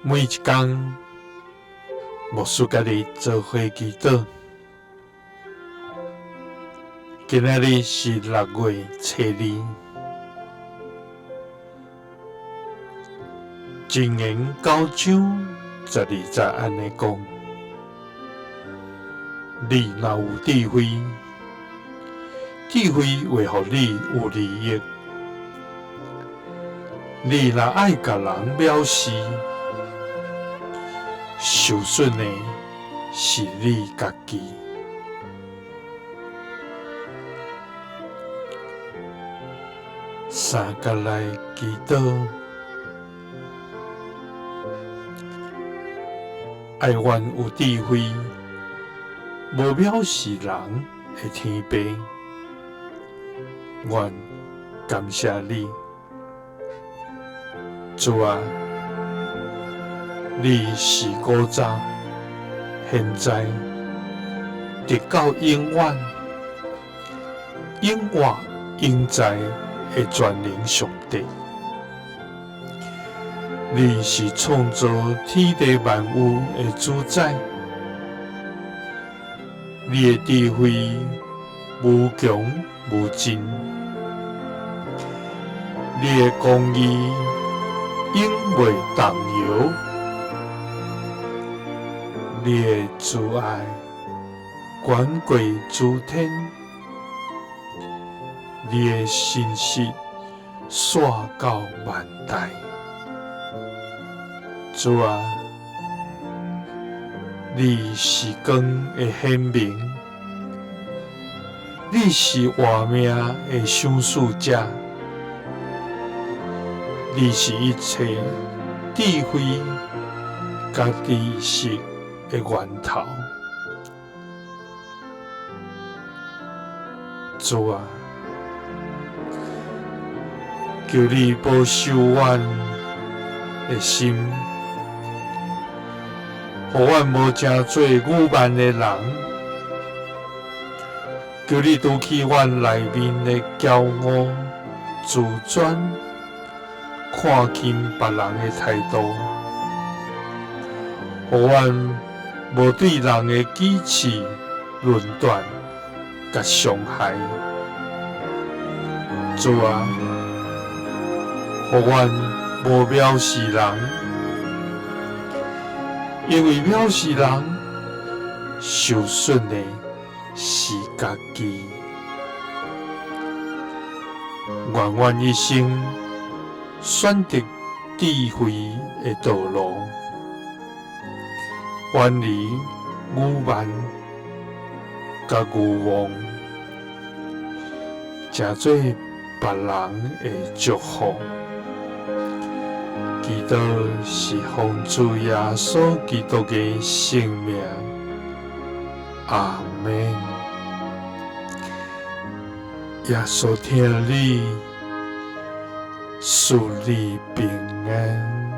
每一天，牧师家己做伙祈祷。今仔日是6月初2，箴言9章12節安尼講：你若有智慧，智慧會互你有利益；你若愛甲人藐視，受損的是你家己。三角來祈禱，愛願有智慧，無藐視人的天父，願感謝你，主啊，你是古早、現在、直到永遠、永活永在的全能上帝。你是創造天地萬物的主宰，你的智慧無窮無盡，你的公義永袂動搖，你的慈愛遠過諸天，你的信實線到萬代。主啊，你是光的顯明，你是活命的賞賜者，你是一切智慧甲知識的源頭。主啊，求你保守阮的心，互阮無成做愚昧的人。求你除去阮內面的驕傲、自尊、看輕別人的態度，互阮無對人的譏刺、論斷甲傷害。主啊，互阮無藐視人，因為藐視人受損的是家己。願阮一生選擇智慧的道路，遠離愚昧甲愚妄，成做別人的祝福。祈禱是奉主耶穌基督的聖名，阿們。耶穌聽你，賜你平安。